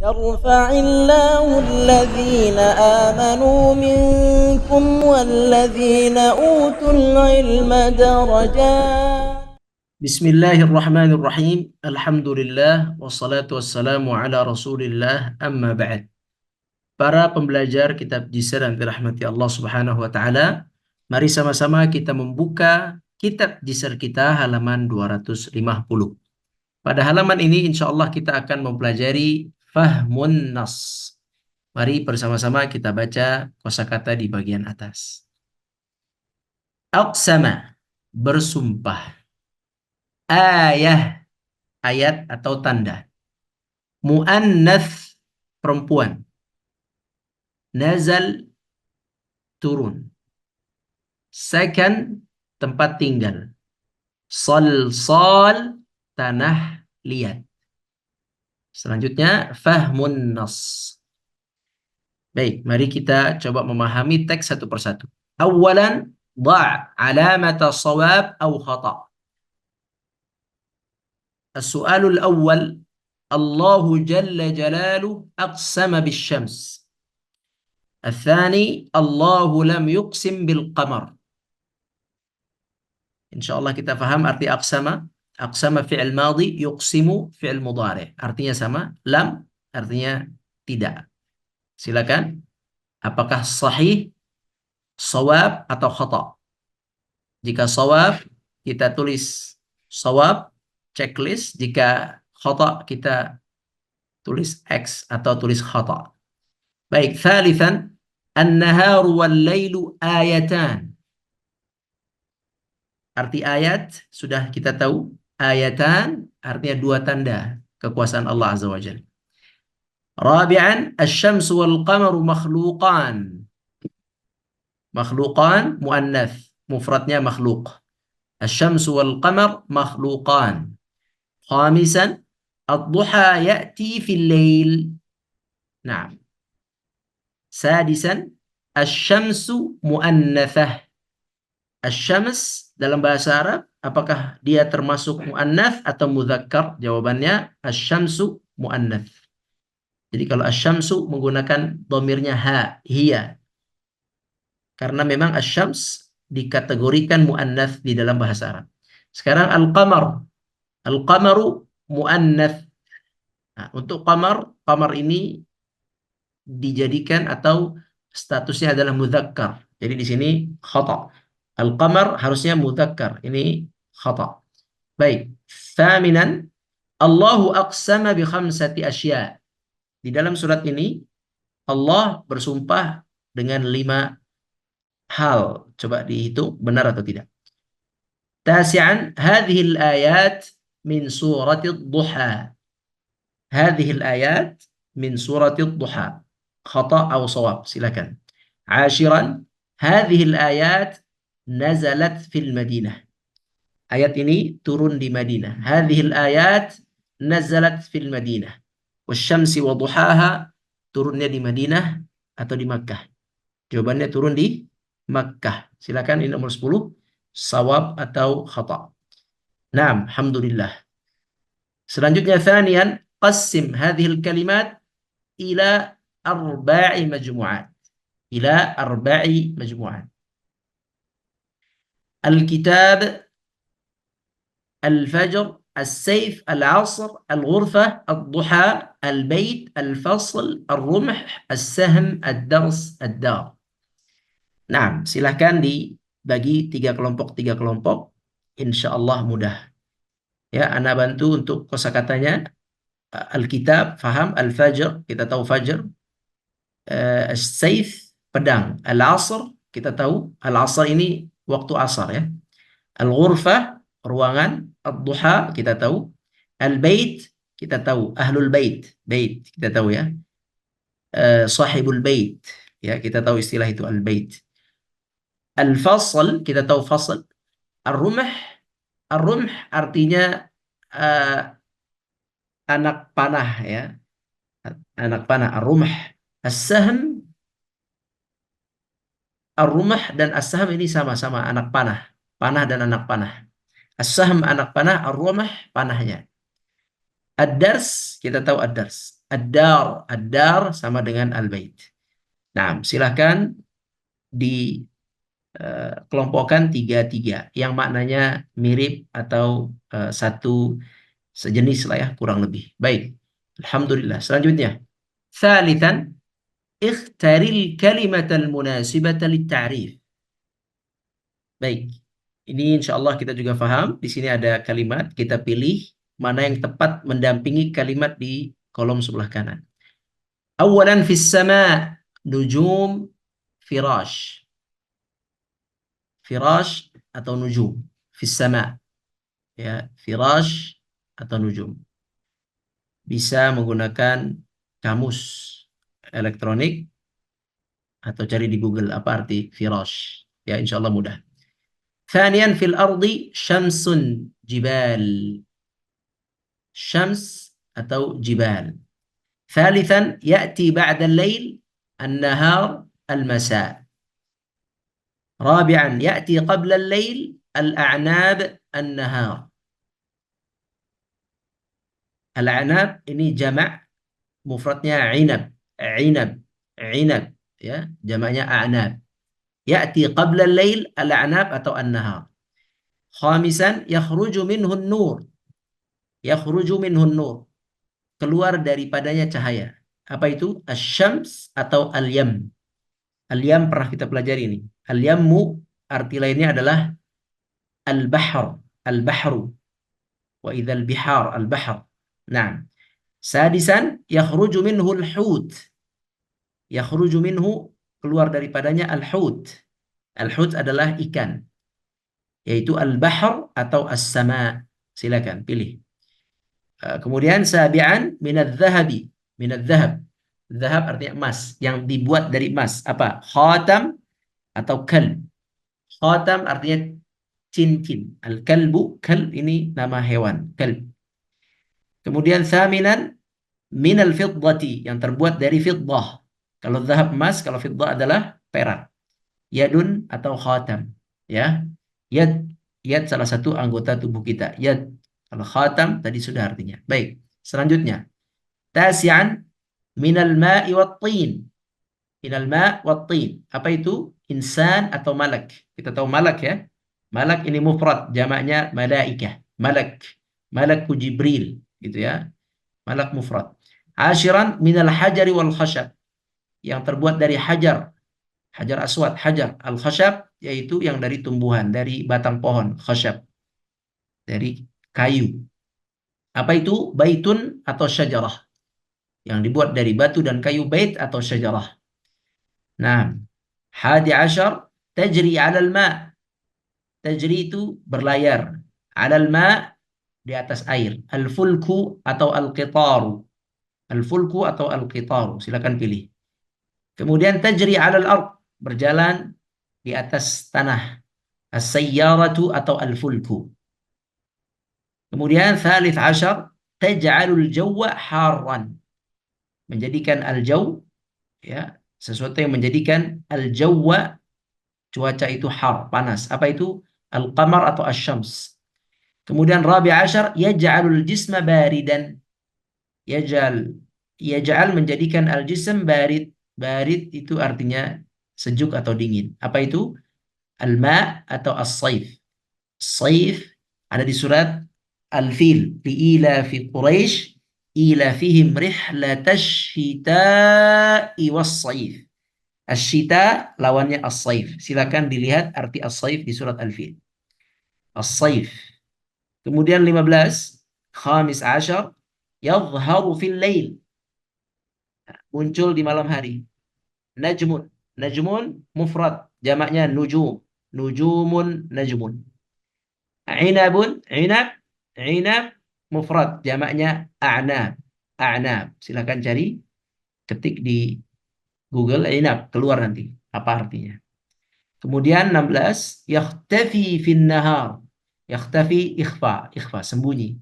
يرفع الله الذين آمنوا منكم والذين أوتوا العلم درجات. Bismillahirrahmanirrahim. Alhamdulillah wassalatu wassalamu ala Rasulillah amma ba'd. Para pembelajar kitab Jisr yang dirahmati Allah Subhanahu wa taala, mari sama-sama kita membuka kitab Jisr kita halaman 250. Pada halaman ini insyaallah kita akan mempelajari fahmun nas. Mari bersama-sama kita baca kosakata di bagian atas. Aqsama, bersumpah. Ayah, ayat atau tanda. Mu'annats, perempuan. Nazal, turun. Sakan, tempat tinggal. Salsal, tanah liat. Selanjutnya fahmun nas. Baik, mari kita coba memahami teks satu persatu. Awalan, da' alamata sawab au khata'. As-su'alul awwal, Allahu jalla jalaluhu aqsama bisyams. الثاني الله لم يقسم بالقمر. Insyaallah kita paham arti aqsama. Aqsama fi'il madhi, yuqsimu fi'il mudhari. Artinya sama, lam artinya tidak. Silakan. Apakah sahih, shawab atau khata? Jika shawab kita tulis shawab, checklist. Jika khata kita tulis X atau tulis khata. Baik, thalithan, an-naharu wal-lailu ayatan. Arti ayat sudah kita tahu. Ayatan artinya dua tanda kekuasaan Allah Azza wa Jalla. Rabi'an, asy-syamsu wal-qamaru makhluqan. Makhluqan muannats, mufradnya makhluk. Asy-syamsu wal-qamar makhluqan. Khamisan, ad-duha ya'ti fil lail. Naam. Sadisan, asy-syamsu muannatsah. Asy-syams dalam bahasa Arab, apakah dia termasuk muannats atau mudzakkar? Jawabannya asy-syamsu muannats. Jadi kalau asy-syamsu menggunakan dhamirnya ha, hiya. Karena memang asy-syams dikategorikan muannats di dalam bahasa Arab. Sekarang al-qamar. Al-qamaru muannats. Nah, untuk qamar, qamar ini dijadikan atau statusnya adalah mudzakkar. Jadi di sini khata. Al-qamar harusnya mudzakkar. Ini khata. Baik. Thaminan, Allahu aqsama bi khamsati asya. Di dalam surat ini Allah bersumpah dengan 5 hal. Coba dihitung benar atau tidak. Tasi'an, hadhil ayat min suratil duha. Hadhil ayat min suratil duha. Khata atau shawab, silakan. Ashiran, hadhil ayat nazalat fil Madinah. Ayat ini turun di Madinah. Hadhil ayat nazalat fil Madinah. Wasyamsi wa duhaha, turunnya di Madinah atau di Makkah? Jawabannya turun di Makkah. Silakan, ini nomor 10. Shawab atau khata. Naam, alhamdulillah. Selanjutnya thaniyan, qassim hadhil kalimat ila arba'i majmu'at. Ila arba'i majmu'at. Al-kitab, al-fajr, al-sayf, al-asr, al-ghurfah, al-duha, al-bait, al-fasl, al-rumh, al-sahm, al-dars, al-dar. Nah, silahkan dibagi 3 kelompok, 3 kelompok. Insya Allah mudah. Ya, Ana bantu untuk kosakatanya. Al-kitab, faham. Al-fajr, kita tahu fajr. Al-sayf, pedang. Al-asr, kita tahu. Al-asr ini waktu asar ya. Al-ghurfah, ruangan. Al-duha, kita tahu. Al-bait, kita tahu. Ahlul bait, bait, kita tahu ya. Sahibul bait, ya, kita tahu istilah itu al-bait. Al-fasl, kita tahu fasl. Ar-rumh, ar-rumh artinya anak panah ya. Anak panah, ar-rumh. As-sahm, ar-rumh dan as-sahm ini sama-sama anak panah. Panah dan anak panah. As-sahm anak panah, ar-rumh panahnya. Ad-dars, kita tahu ad-dars. ad-dar. Ad-dar sama dengan al-bait. Nah, silahkan dikelompokkan tiga-tiga yang maknanya mirip atau satu sejenis lah ya, kurang lebih. Baik. Alhamdulillah. Selanjutnya. Thalithan, ikhtaril kalimatal munasibata lit-ta'rif. Baik. Ini insya Allah kita juga paham. Di sini ada kalimat, kita pilih mana yang tepat mendampingi kalimat di kolom sebelah kanan. Awalan fis sama' nujum firash. Firash atau nujum. Fis sama'. Ya, firash atau nujum. Bisa menggunakan kamus elektronik atau cari di Google apa arti firash. Ya, insya Allah mudah. ثانيا في الأرض شمس جبال. شمس atau جبال. ثالثا يأتي بعد الليل النهار المساء. رابعا يأتي قبل الليل الأعناب النهار. الأعناب ini jamak, mufradnya inab. Inab. Inab. Ya, jamaknya a'nab. يأتي قبل الليل الأعناب atau النهار. خامسا يخرج منه النور. يخرج منه النور. Keluar daripadanya cahaya. Apa itu? Asy-syams atau al-yam. Al-yam pernah kita pelajari ini. Al-yammu arti lainnya adalah al-bahr. Al-bahru. Wa idzal bihar al-bahr. Nah. Sadisan yakhruju minhu al-hut. Yakhruju minhu keluar daripadanya al-hut. Al-hut adalah ikan. Yaitu al-bahr atau as-sama. Silakan pilih. Kemudian sabi'an minadz-dzahabi. Minadz-dzahab. Zahab artinya emas, yang dibuat dari emas. Apa? Khatam atau kal. Khatam artinya cincin. Al-kalbu, kal ini nama hewan, kalb. Kemudian thaminan minal fiddati, yang terbuat dari fiddah. Kalau zahab emas, kalau fiddah adalah perak. Yadun atau khatam, ya. Yad, yad salah satu anggota tubuh kita. Yad. Kalau khatam tadi sudah artinya. Baik, selanjutnya. Tasi'an minal ma'i wat-tin. Minal ma' wat-tin. Apa itu? Insan atau malak. Kita tahu malak ya. Malak ini mufrad, jamaknya malaikah. Malak. Malakku Jibril, gitu ya. Malak mufrad. Ashiran minal hajari wal khashab. Yang terbuat dari hajar. Hajar aswad, hajar. Al-khashab yaitu yang dari tumbuhan, dari batang pohon, khashab. Dari kayu. Apa itu? Baitun atau syajarah. Yang dibuat dari batu dan kayu, bait atau syajarah. Nah, hadi ashar tajri 'alal ma'. Tajri itu berlayar. 'Alal ma' di atas air. Al-fulku atau al-qitaru. Al-fulku atau al-qitaru. Silakan pilih. Kemudian tajri 'alal ard, berjalan di atas tanah. As-sayyaratu atau al-fulku. Kemudian thalith ashar taj'alul jawwa harran. Menjadikan al-jaw, ya, sesuatu yang menjadikan al-jawwa, cuaca itu har, panas. Apa itu? Al-qamar atau asy-syams. Kemudian rabi' asyar yaj'alul jisma baridan. Yaj'al menjadikan al-jism barid. Barid itu artinya sejuk atau dingin. Apa itu? Al-ma' atau as-sayf. Sayf ada di surat Al-Fil. Li'ila fi Quraisy ila fihim rihlatash shita'i was-sayf. Asyita lawannya as-saif. Silakan dilihat arti as-saif di surat Al-Fil. As-saif. Kemudian 15, khamis asyar, yadhharu fil lail. Muncul di malam hari. Najmun. Najmun mufrad, jamaknya nujum. Nujumun najmun. Inabun, inab. Inab mufrad, jamaknya a'nab. A'nab. Silakan cari, ketik di Google inab, keluar nanti apa artinya. Kemudian 16, yakhtafi fin nahar. Yakhtafi ikhfa, ikhfa sembunyi.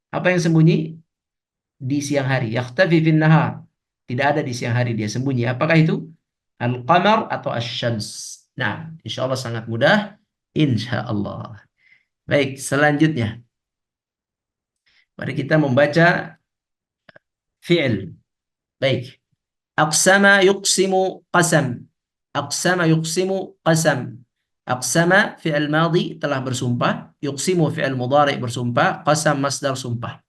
Apa yang sembunyi? Di siang hari. Yakhtafi fin nahar. Tidak ada di siang hari, dia sembunyi. Apakah itu? Al-qamar atau asy-syams. Nah, insya Allah sangat mudah. Insya Allah. Baik, selanjutnya. Mari kita membaca fi'il. Baik. Aqsama yuqsimu qasam. Aqsama yuqsimu qasam. Aqsama fi'il madhi telah bersumpah, yuqsimu fi'il mudhari bersumpah, qasam masdar sumpah.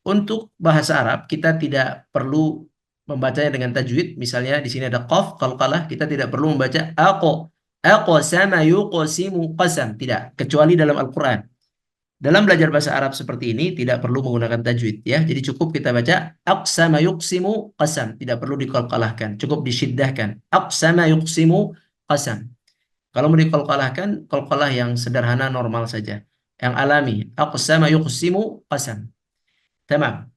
Untuk bahasa Arab kita tidak perlu membacanya dengan tajwid. Misalnya di sini ada qaf, qalqalah, kita tidak perlu membaca aqsama yuqsimu qasam, tidak, kecuali dalam Al-Qur'an. Dalam belajar bahasa Arab seperti ini tidak perlu menggunakan tajwid ya. Jadi cukup kita baca aqsama yuqsimu qasam, tidak perlu diqalqalahkan, cukup disyiddahkan. Aqsama yuqsimu qasam. Kalau mau diqalqalahkan, qalqalah yang sederhana normal saja. Yang alami, aqsama yuqsimu qasam. Tamam.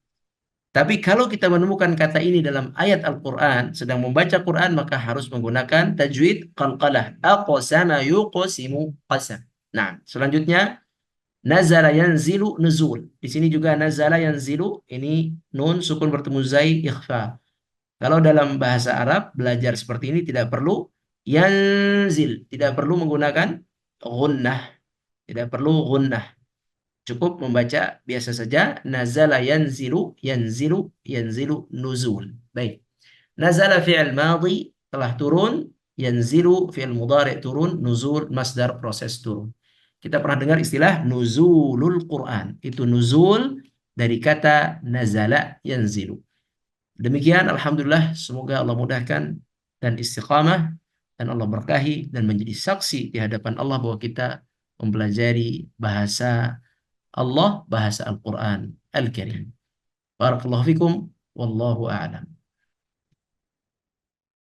Tapi kalau kita menemukan kata ini dalam ayat Al-Quran, sedang membaca Quran, maka harus menggunakan tajwid qalqalah. Aqsama yuqsimu qasam. Nah, selanjutnya nazala yanzilu nuzul. Di sini juga nazala yanzilu, ini nun sukun bertemu zai ikhfa. Kalau dalam bahasa Arab belajar seperti ini tidak perlu yanzil, tidak perlu menggunakan gunnah, tidak perlu gunnah. Cukup membaca biasa saja nazala yanzilu yanzilu yanzilu nuzul. Baik. Nazala fi'il madhi telah turun, yanzilu fi'il mudhari turun, nuzul masdar proses turun. Kita pernah dengar istilah nuzulul Quran. Itu nuzul dari kata nazala yanzilu. Demikian alhamdulillah, semoga Allah mudahkan dan istiqamah dan Allah berkahi dan menjadi saksi di hadapan Allah bahwa kita mempelajari bahasa Allah, bahasa Al-Quran Al-Karim. Barakallahu fikum wallahu a'lam.